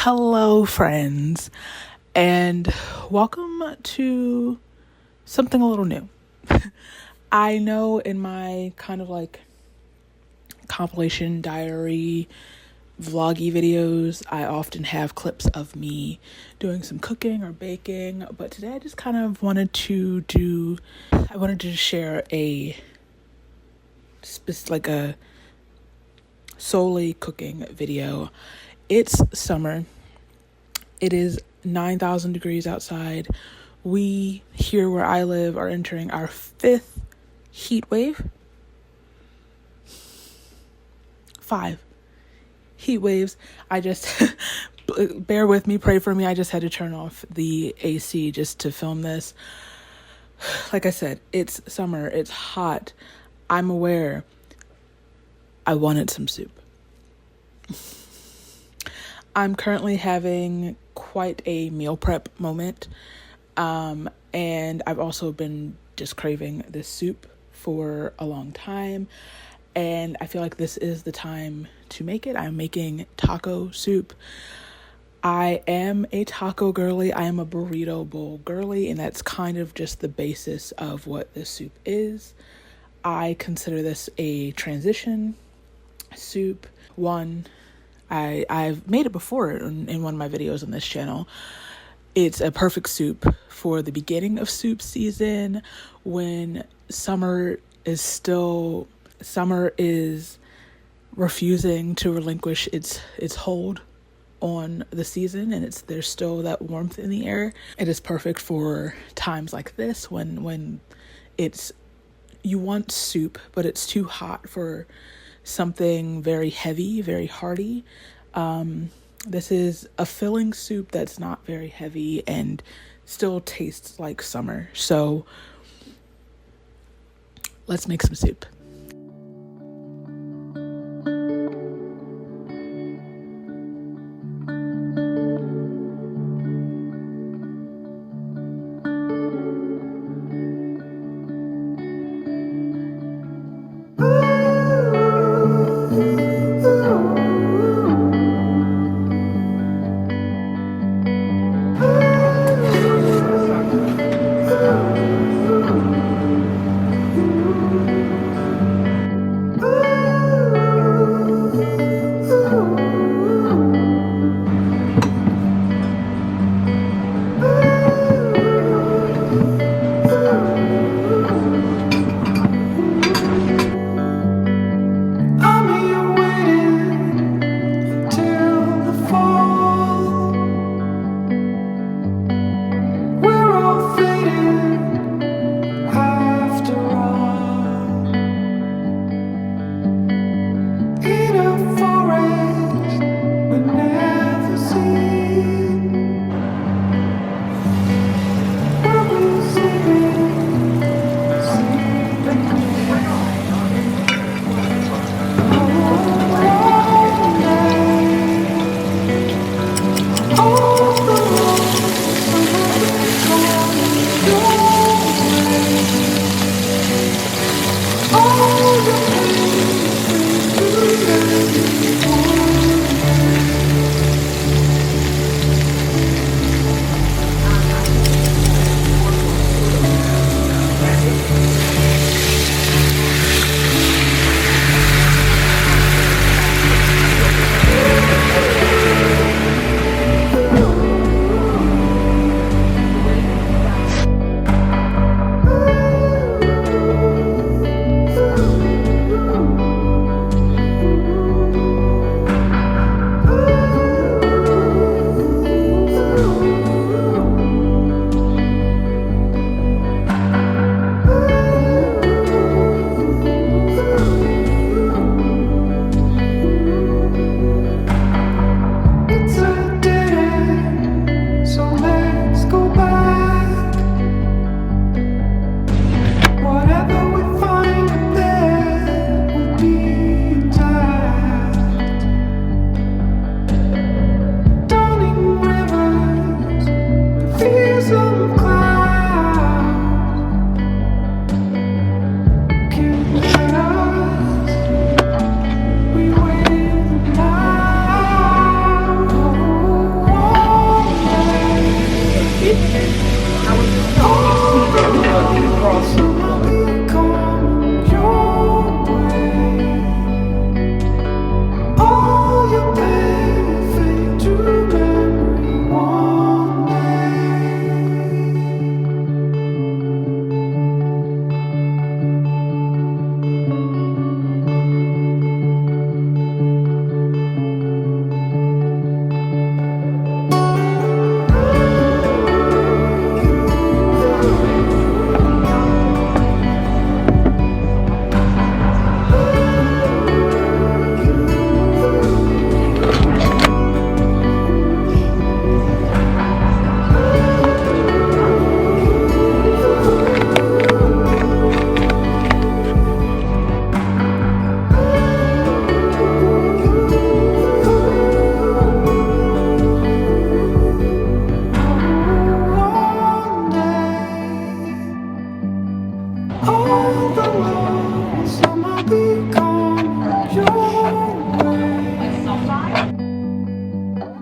Hello, friends, and welcome to something a little new. I know in my kind of like compilation diary vloggy videos, I often have clips of me doing some cooking or baking, but today I just kind of wanted to share a solely cooking video. It's summer. It is 9,000 degrees outside. We, here where I live, are entering our 5th heat wave. 5 heat waves. I just, bear with me, pray for me. I just had to turn off the AC just to film this. Like I said, it's summer, it's hot. I'm aware. I wanted some soup. I'm currently having quite a meal prep moment. And I've also been just craving this soup for a long time. And I feel like this is the time to make it. I'm making taco soup. I am a taco girly. I am a burrito bowl girly. And that's kind of just the basis of what this soup is. I consider this a transition soup. I've made it before in one of my videos on this channel. It's a perfect soup for the beginning of soup season when summer is refusing to relinquish its hold on the season, and there's still that warmth in the air. It is perfect for times like this when you want soup, but it's too hot for something very heavy, very hearty. This is a filling soup that's not very heavy and still tastes like summer. So let's make some soup.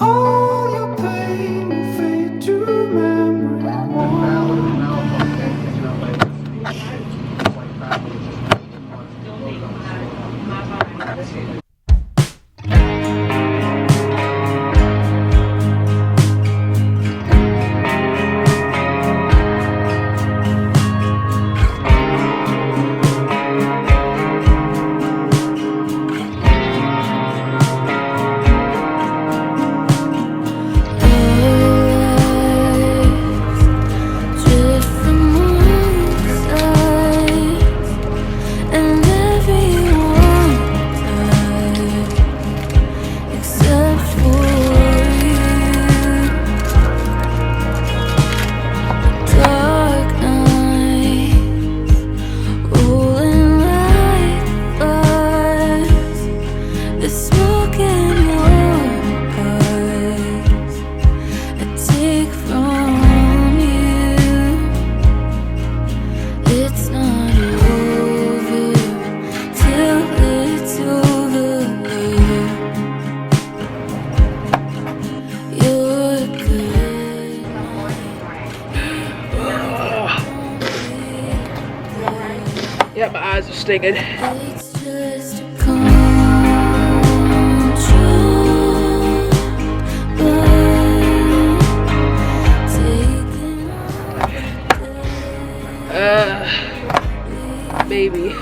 All your pain will fade to memory. Yeah, my eyes are stinging. It's just a control, Baby.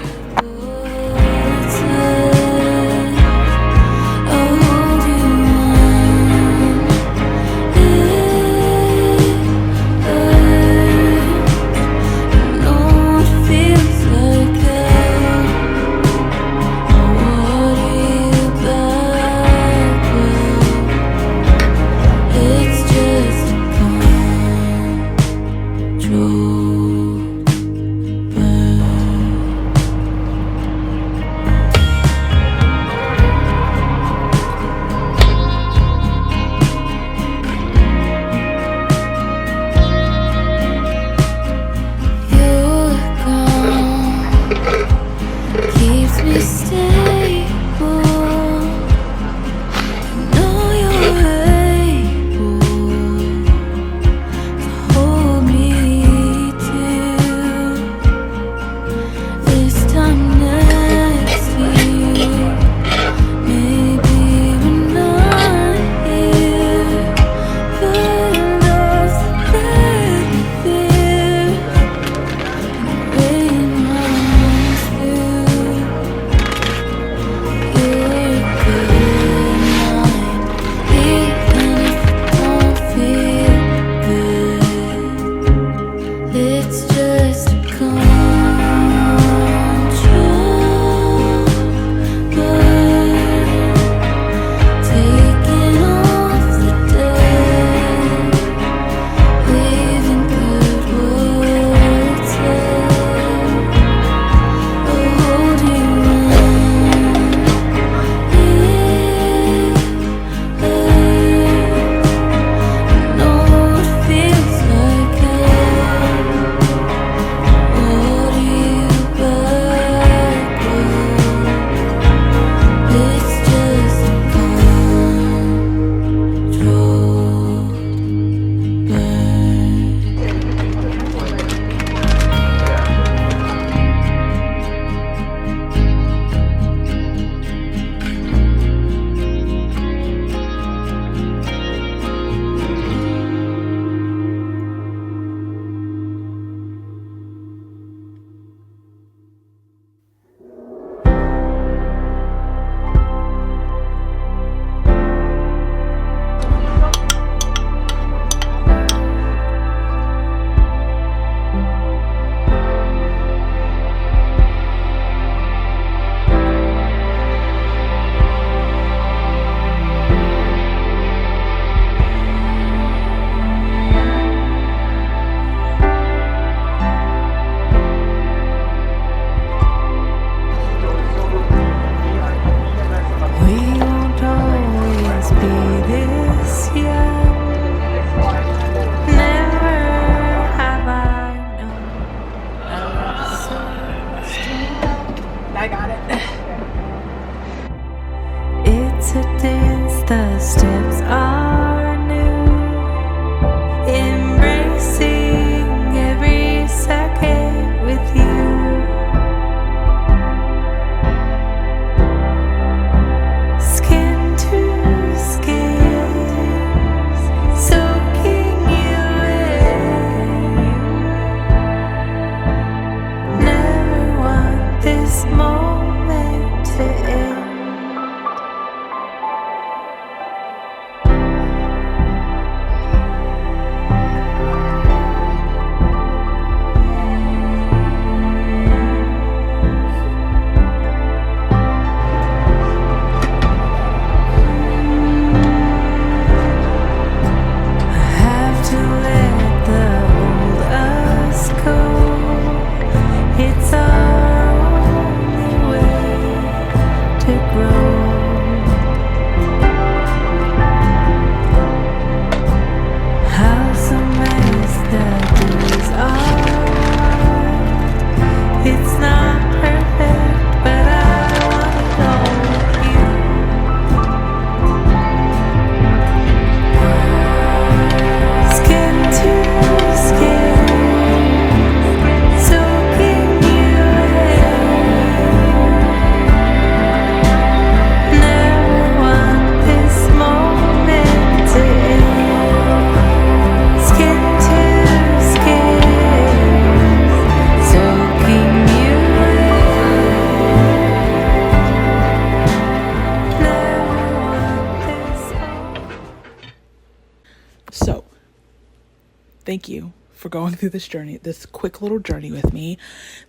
thank you for going through this journey, this quick little journey with me.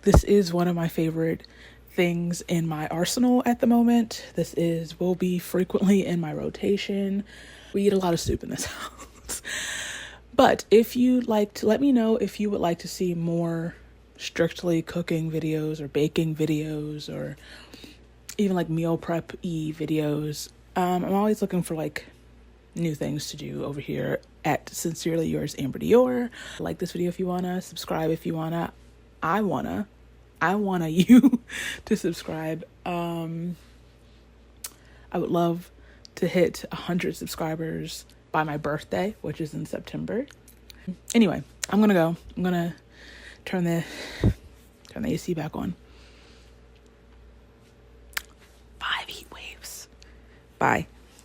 This is one of my favorite things in my arsenal at the moment. Will be frequently in my rotation. We eat a lot of soup in this house. But if you'd like to let me know if you would like to see more strictly cooking videos or baking videos or even like meal prep-y videos. I'm always looking for like new things to do over here at Sincerely Yours, Amber Dior. Like this video if you wanna, subscribe if you wanna. I wanna you to subscribe. I would love to hit 100 subscribers by my birthday, which is in September. Anyway, I'm gonna go. I'm gonna turn the AC back on. 5 heat waves. Bye.